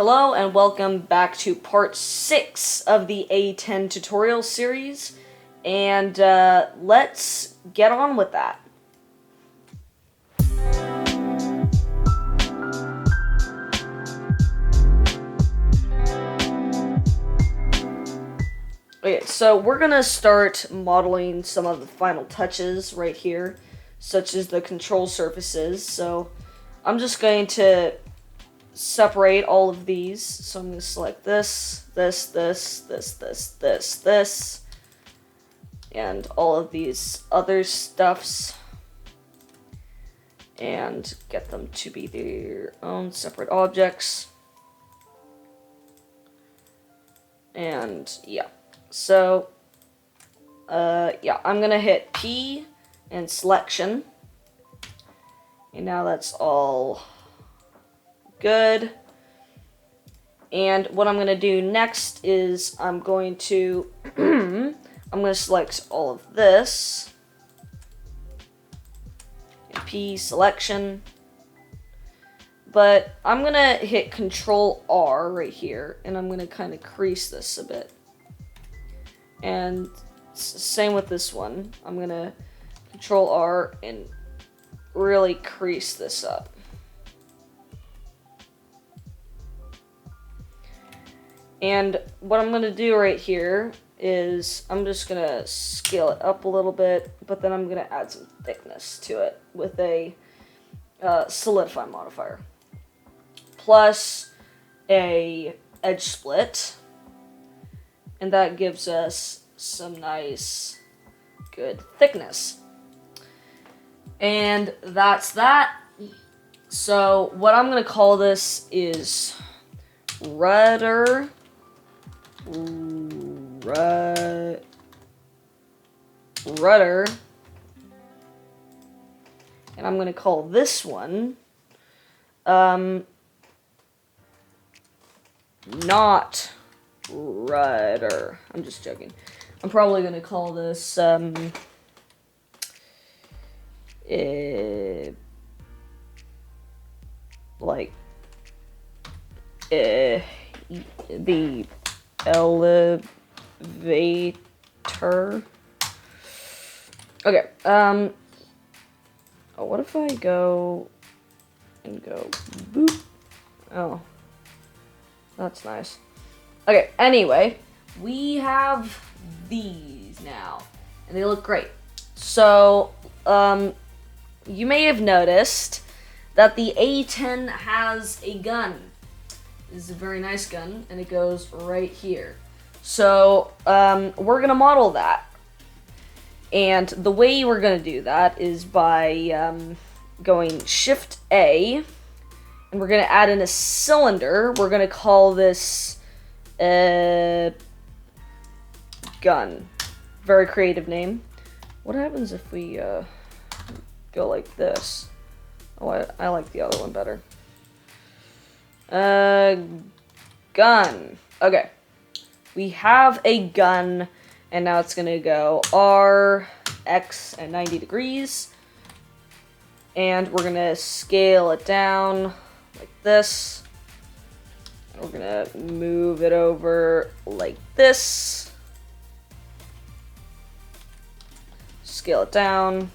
Hello and welcome back to part 6 of the A-10 tutorial series, and let's get on with that. Okay, so we're gonna start modeling some of the final touches right here, such as the control surfaces. So I'm just going to separate all of these. So I'm going to select this, and all of these other stuffs, and get them to be their own separate objects. And yeah, so I'm gonna hit P and selection, and now that's all good. And what I'm gonna do next is I'm going to I'm gonna select all of this, and P selection, but I'm gonna hit Control R right here, and I'm gonna kind of crease this a bit. And same with this one. I'm gonna Control R and really crease this up. And what I'm going to do right here is I'm just going to scale it up a little bit, but then I'm going to add some thickness to it with a solidify modifier. Plus a edge split. And that gives us some nice, good thickness. And that's that. So what I'm going to call this is rudder. Rudder, and I'm gonna call this one not rudder. I'm just joking. I'm probably gonna call this the elevator. Okay, what if I go boop? Oh, that's nice. Okay, anyway, we have these now, and they look great. So, you may have noticed that the A-10 has a gun. This is a very nice gun, and it goes right here. So, we're gonna model that. And the way we're gonna do that is by going Shift A, and we're gonna add in a cylinder. We're gonna call this gun. Very creative name. What happens if we go like this? Oh, I like the other one better. Gun. Okay. We have a gun, and now it's gonna go R, X, and 90 degrees. And we're gonna scale it down like this. And we're gonna move it over like this. Scale it down.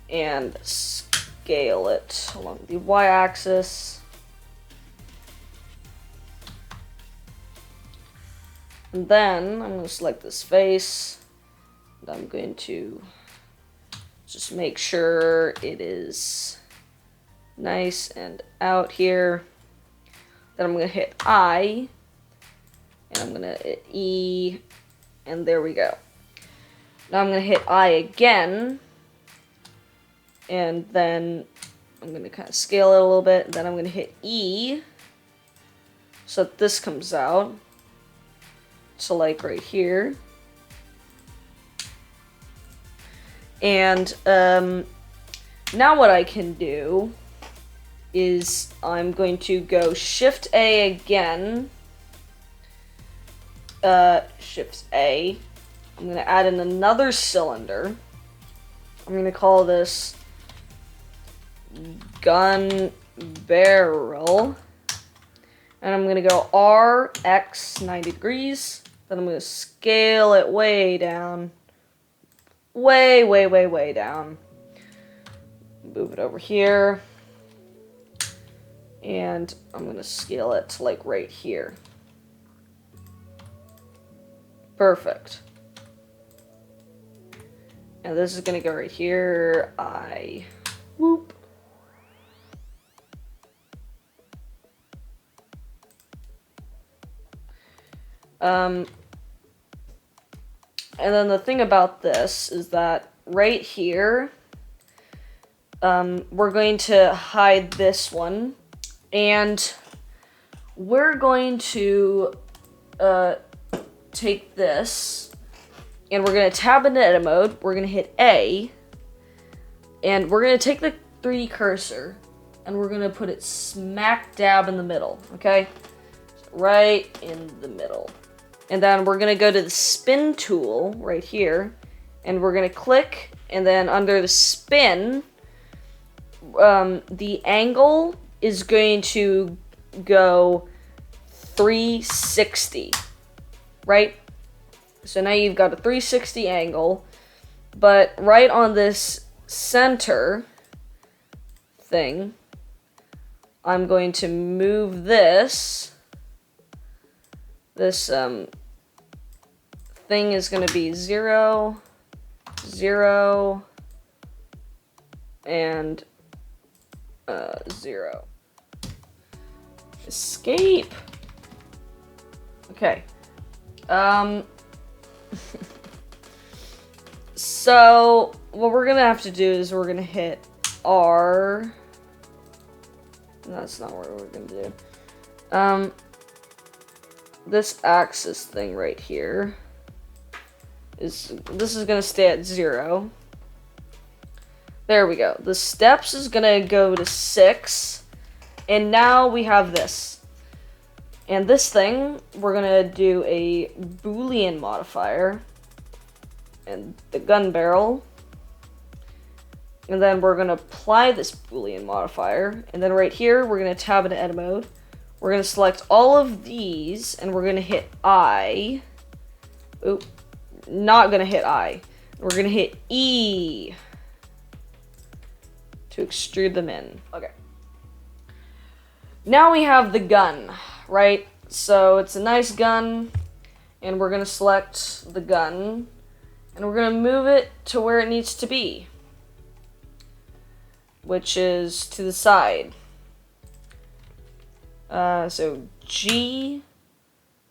And scale it along the y-axis. And then I'm going to select this face, and I'm going to just make sure it is nice and out here. Then I'm going to hit I, and I'm going to hit E, and there we go. Now I'm going to hit I again, and then I'm going to kind of scale it a little bit, and then I'm going to hit E, so that this comes out. So like right here. And now what I can do is I'm going to go Shift A again. Shift A. I'm going to add in another cylinder. I'm going to call this gun barrel. And I'm going to go RX 90 degrees. Then I'm going to scale it way down. Way down. Move it over here. And I'm going to scale it to like right here. Perfect. And this is going to go right here. Whoop. And then the thing about this is that right here, we're going to hide this one, and we're going to take this, and we're going to tab into edit mode. We're going to hit A, and we're going to take the 3D cursor, and we're going to put it smack dab in the middle, okay? Right in the middle. And then we're going to go to the spin tool right here, and we're going to click, and then under the spin, the angle is going to go 360, right? So now you've got a 360 angle, but right on this center thing, I'm going to move this thing is going to be 0, 0, and 0. Escape. Okay. So what we're going to have to do is we're going to hit R. That's not what we're going to do. This axis thing right here this is going to stay at 0. There we go. The steps is going to go to 6. And now we have this. And this thing, we're going to do a Boolean modifier. And the gun barrel. And then we're going to apply this Boolean modifier. And then right here, we're going to tab into edit mode. We're going to select all of these, and we're going to hit I. Oop. Not going to hit I. We're going to hit E to extrude them in. Okay. Now we have the gun, right? So it's a nice gun, and we're going to select the gun, and we're going to move it to where it needs to be, which is to the side. So G,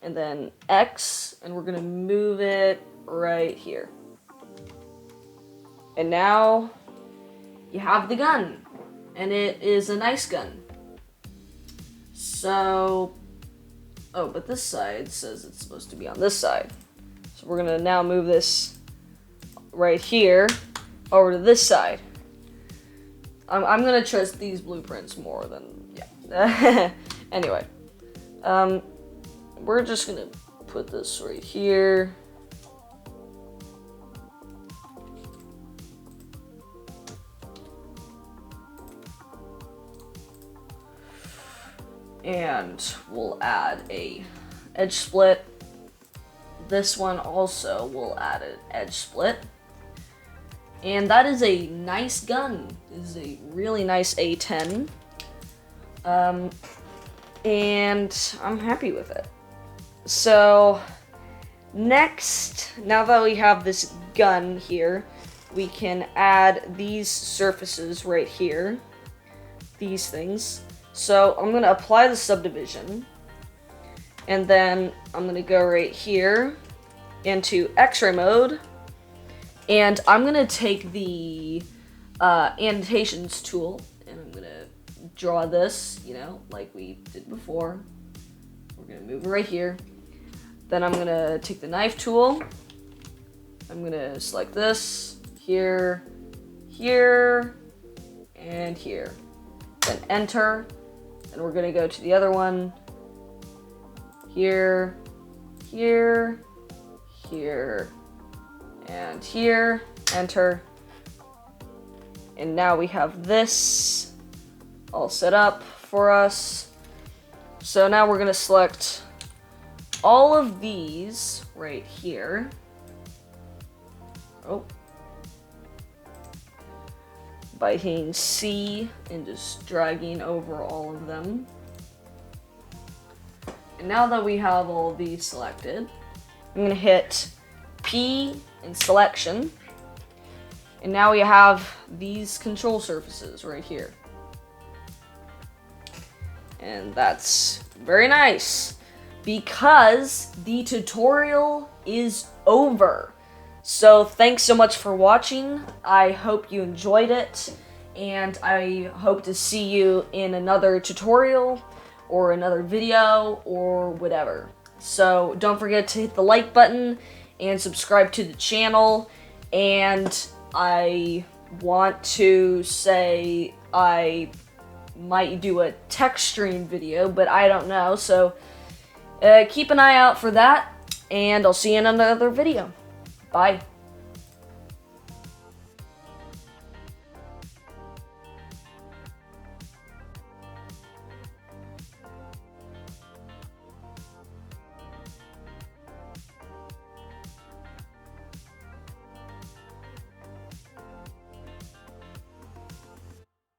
and then X, and we're going to move it right here. And now you have the gun, and it is a nice gun. So, oh, but this side says it's supposed to be on this side. So we're going to now move this right here over to this side. I'm going to trust these blueprints more than, yeah. Anyway, we're just going to put this right here. And we'll add a edge split. This one also will add an edge split. And that is a nice gun. This is a really nice A-10. And I'm happy with it. So next, now that we have this gun here, we can add these surfaces right here. These things. So I'm going to apply the subdivision, and then I'm going to go right here into X-ray mode, and I'm going to take the annotations tool, and I'm going to draw this, you know, like we did before. We're going to move it right here. Then I'm going to take the knife tool. I'm going to select this, here, here, and here. Then enter. And we're going to go to the other one, here, here, here, and here, enter. And now we have this all set up for us. So now we're going to select all of these right here. Oh. By hitting C and just dragging over all of them. And now that we have all of these selected, I'm going to hit P in selection. And now we have these control surfaces right here. And that's very nice because the tutorial is over. So thanks so much for watching. I hope you enjoyed it, and I hope to see you in another tutorial or another video or whatever. So don't forget to hit the like button and subscribe to the channel. And I want to say I might do a tech stream video, but I don't know. So keep an eye out for that, and I'll see you in another video. Bye.